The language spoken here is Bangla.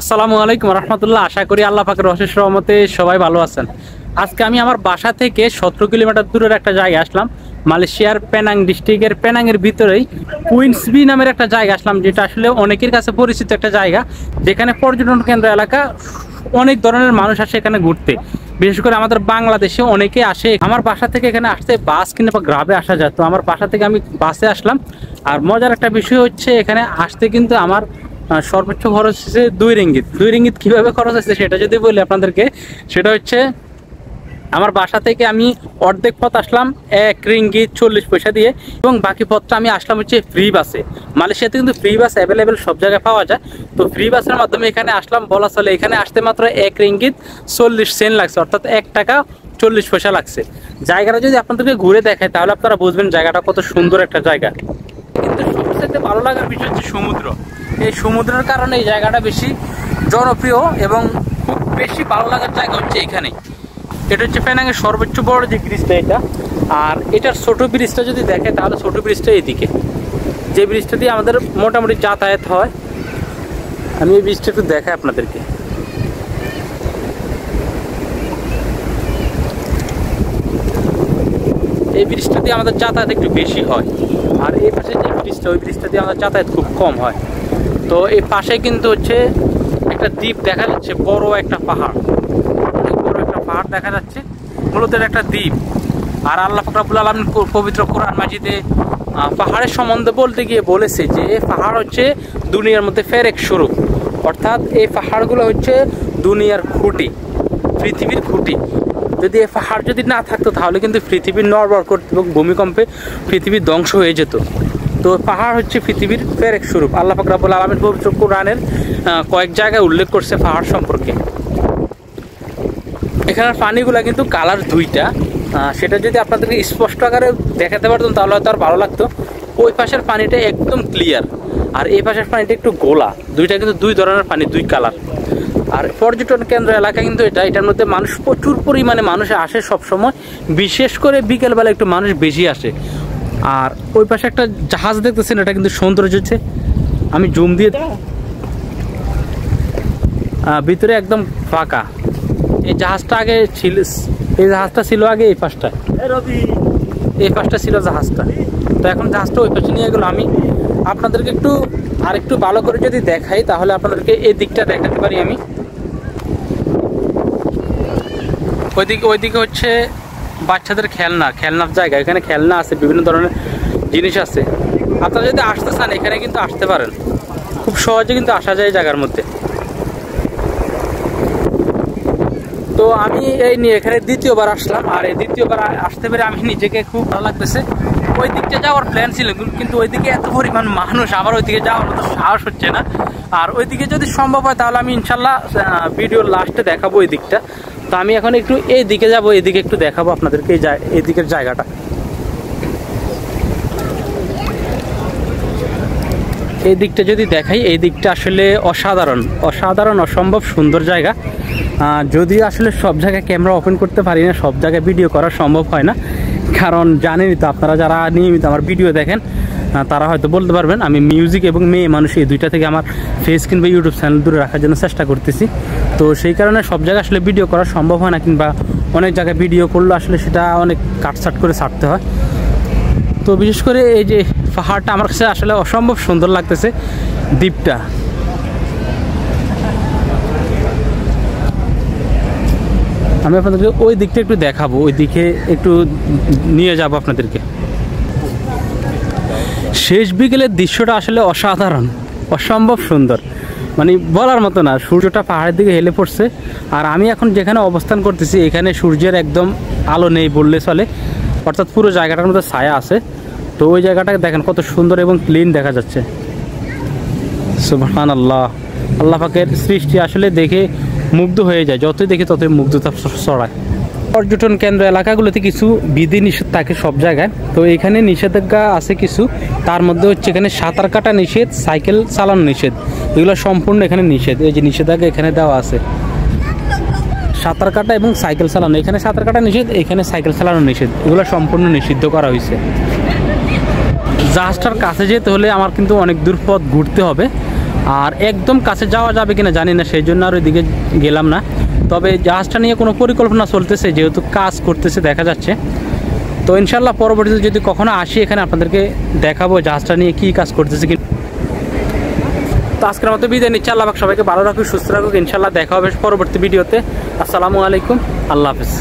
আসসালামু আলাইকুম রহমতুল্লাহ। আশা করি আল্লাহ পাকের অশেষ রহমতে সবাই ভালো আছেন। আজকে আমি আমার বাসা থেকে 17 কিলোমিটার দূরের একটা জায়গায় আসলাম। মালয়েশিয়ার পেনাং ডিস্ট্রিক্টের পেনাংয়ের ভিতরেই কুইন্স বি নামের একটা জায়গা আসলাম, যেটা আসলে অনেকের কাছে পরিচিত একটা জায়গা, যেখানে পর্যটন কেন্দ্র এলাকা অনেক ধরনের মানুষ আসে এখানে ঘুরতে। বিশেষ করে আমাদের বাংলাদেশে অনেকে আসে। আমার বাসা থেকে এখানে আসতে বাস কিংবা গ্রামে আসা যায়, তো আমার বাসা থেকে আমি বাসে আসলাম। আর মজার একটা বিষয় হচ্ছে, এখানে আসতে কিন্তু আমার সর্বোচ্চ খরচ হচ্ছে 2 রিঙ্গিত। 2 রিঙ্গিত কিভাবে খরচ হচ্ছে সেটা যদি বলি আপনাদেরকে, সেটা হচ্ছে আমার বাসা থেকে আমি অর্ধেক পথ আসলাম 1 রিঙ্গিত 40 পয়সা দিয়ে, এবং বাকি পথটা আমি আসলাম হচ্ছে ফ্রি বাসে। মালয়েশিয়াতে কিন্তু ফ্রি বাস অ্যাভেলেবেল সব জায়গায় পাওয়া যায়, তো ফ্রি বাসের মাধ্যমে এখানে আসলাম। বলা চলে এখানে আসতে মাত্র 1 রিঙ্গিত 40 সেন্ট লাগছে, অর্থাৎ 1 টাকা 40 পয়সা লাগছে। জায়গাটা যদি আপনাদেরকে ঘুরে দেখায় তাহলে আপনারা বুঝবেন জায়গাটা কত সুন্দর একটা জায়গা। কিন্তু সবচেয়ে ভালো লাগার বিষয় হচ্ছে সমুদ্র। এই সমুদ্রের কারণে এই জায়গাটা বেশি জনপ্রিয় এবং খুব বেশি ভালো লাগার জায়গা হচ্ছে এখানে। এটা হচ্ছে পেনাংয়ের সর্বোচ্চ বড় যে ব্রিজটা এটা, আর এটার ছোট ব্রিজটা যদি দেখে তাহলে ছোট ব্রিজটা এইদিকে, যে ব্রিজটা দিয়ে আমাদের মোটামুটি যাতায়াত হয়। আমি এই ব্রিজটা একটু দেখাই আপনাদেরকে। এই ব্রিজটা দিয়ে আমাদের যাতায়াত একটু বেশি হয়, আর এই পাশে যে ব্রিজটা, ওই ব্রিজটা দিয়ে আমাদের যাতায়াত খুব কম হয়। তো এই পাশে কিন্তু হচ্ছে একটা দ্বীপ দেখা যাচ্ছে, বড় একটা পাহাড়, অনেক বড় একটা পাহাড় দেখা যাচ্ছে, মূলত একটা দ্বীপ। আর আল্লাহ পাক রব্বুল আলামিন পবিত্র কোরআন মাজিদে পাহাড়ের সম্বন্ধে বলতে গিয়ে বলেছে যে পাহাড় হচ্ছে দুনিয়ার মধ্যে ফেরেক স্বরূপ, অর্থাৎ এই পাহাড়গুলো হচ্ছে দুনিয়ার খুঁটি, পৃথিবীর খুঁটি। যদি এই পাহাড় যদি না থাকতো তাহলে কিন্তু পৃথিবীর নড়বড় করতো এবং ভূমিকম্পে পৃথিবীর ধ্বংস হয়ে যেত। তো পাহাড় হচ্ছে পৃথিবীর ফেরেক স্বরূপ। আল্লাহ পাক রব্বুল আলামিন পবিত্র কোরআনের কয়েক জায়গায় উল্লেখ করছে পাহাড় সম্পর্কে। এখানের পানিগুলা কিন্তু কালার দুইটা, সেটা যদি আপনাদেরকে স্পষ্ট আকারে দেখাতে পারতাম তাহলে হয়তো আর ভালো লাগতো। ওই পাশের পানিটা একদম ক্লিয়ার, আর এই পাশের পানিটা একটু গোলা। দুইটা কিন্তু দুই ধরনের পানি, দুই কালার। আর পর্যটন কেন্দ্র এলাকা কিন্তু এটার মধ্যে মানুষ প্রচুর পরিমাণে মানুষ আসে সবসময়, বিশেষ করে বিকেলবেলা একটু মানুষ বেশি আসে। আর ওই পাশে একটা জাহাজ দেখতেছেন, এটা কিন্তু সৌন্দর্য হচ্ছে, আমি জুম দিয়ে ভিতরে একদম ফাঁকা। এই জাহাজটা আগে ছিল, এই জাহাজটা ছিল আগে এই পাশটা, এই পাশটা ছিল জাহাজটা, তো এখন জাহাজটা ওই পাশে নিয়ে গেলো। আমি আপনাদেরকে একটু আর একটু ভালো করে যদি দেখাই তাহলে আপনাদেরকে এই দিকটা দেখাতে পারি আমি। ওইদিকে হচ্ছে বাচ্চাদের খেলনার জায়গা, এখানে খেলনা আছে, বিভিন্ন ধরনের জিনিস আছে। আপনারা যদি আসতে চান এখানে কিন্তু আসতে পারেন, খুব সহজে কিন্তু আসা যায় জায়গার মধ্যে। তো আমি এই নিয়ে এখানে দ্বিতীয়বার আসলাম, আর এই দ্বিতীয়বার আসতে পেরে আমি নিজেকে খুব ভালো লাগতেছে। ওই দিকটা যাওয়ার প্ল্যান ছিল, কিন্তু ওইদিকে এত পরিমাণ মানুষ, আমার ওইদিকে যাওয়ার মতো সাহস হচ্ছে না। আর ওইদিকে যদি সম্ভব হয় তাহলে আমি ইনশাল্লাহ ভিডিওর লাস্টে দেখাবো ওই দিকটা। তো আমি এখন একটু এই দিকে যাবো, এইদিকে একটু দেখাবো আপনাদেরকে এই দিকের জায়গাটা। এই দিকটা যদি দেখাই, এই দিকটা আসলে অসাধারণ অসম্ভব সুন্দর জায়গা। যদি আসলে সব জায়গায় ক্যামেরা ওপেন করতে পারি না, সব জায়গায় ভিডিও করা সম্ভব হয় না, কারণ জানেনই তো আপনারা যারা নিয়মিত আমার ভিডিও দেখেন তারা হয়তো বলতে পারবেন আমি মিউজিক এবং মেয়ে মানুষ এই দুইটা থেকে আমার ফেস কিংবা ইউটিউব চ্যানেল দূরে রাখার জন্য চেষ্টা করতেছি। তো সেই কারণে সব জায়গায় আসলে ভিডিও করা সম্ভব হয় না, কিংবা অনেক জায়গায় ভিডিও করলে আসলে সেটা অনেক কাটছাট করে ছাড়তে হয়। তো বিশেষ করে এই যে পাহাড়টা আমার কাছে আসলে অসম্ভব সুন্দর লাগতেছে, দ্বীপটা। আমি আপনাদেরকে ওই দিকটা একটু দেখাবো, ওই দিকে একটু নিয়ে যাব আপনাদেরকে। শেষ বিকেলের দৃশ্যটা আসলে অসম্ভব সুন্দর, মানে বলার মতো না। সূর্যটা পাহাড়ের দিকে হেলে পড়ছে, আর আমি এখন যেখানে অবস্থান করতেছি এখানে সূর্যের একদম আলো নেই বললে চলে, অর্থাৎ পুরো জায়গাটার মধ্যে ছায়া আছে। তো ওই জায়গাটা দেখেন কত সুন্দর এবং ক্লিন দেখা যাচ্ছে। সুবহানাল্লাহ, আল্লাহ পাকের সৃষ্টি আসলে দেখে মুগ্ধ হয়ে যায়, যতই দেখি ততই মুগ্ধতা ছড়ায়। পর্যটন কেন্দ্র এলাকাগুলোতে কিছু বিধি নিষেধ থাকে সব জায়গায়, তো এখানে নিষেধাজ্ঞা আছে কিছু। তার মধ্যে হচ্ছে এখানে সাঁতার কাটা নিষেধ, সাইকেল চালানো নিষেধ, এগুলো সম্পূর্ণ এখানে নিষেধ। এই যে নিষেধাজ্ঞা এখানে দেওয়া আছে, সাঁতার কাটা এবং সাইকেল চালানো। এখানে সাঁতার কাটা নিষেধ, এখানে সাইকেল চালানো নিষেধ, এগুলো সম্পূর্ণ নিষিদ্ধ করা হয়েছে। জাহাজটার কাছে যেতে হলে আমার কিন্তু অনেক দূর পথ ঘুরতে হবে, আর একদম কাছে যাওয়া যাবে কিনা জানি না, সেই জন্য আর ওইদিকে গেলাম না। তবে জাহাজটা নিয়ে কোনো পরিকল্পনা চলতেছে, যেহেতু কাজ করতেছে দেখা যাচ্ছে। তো ইনশাল্লাহ পরবর্তীতে যদি কখনো আসি এখানে আপনাদেরকে দেখাবো জাহাজটা নিয়ে কী কাজ করতেছে। তো আজকের মতো বিদায় নিচ্ছি। আল্লাহ পাক সবাইকে ভালো রাখুক, সুস্থ রাখুক। ইনশাল্লাহ দেখা হবে পরবর্তী ভিডিওতে। আসসালামু আলাইকুম, আল্লাহ হাফিজ।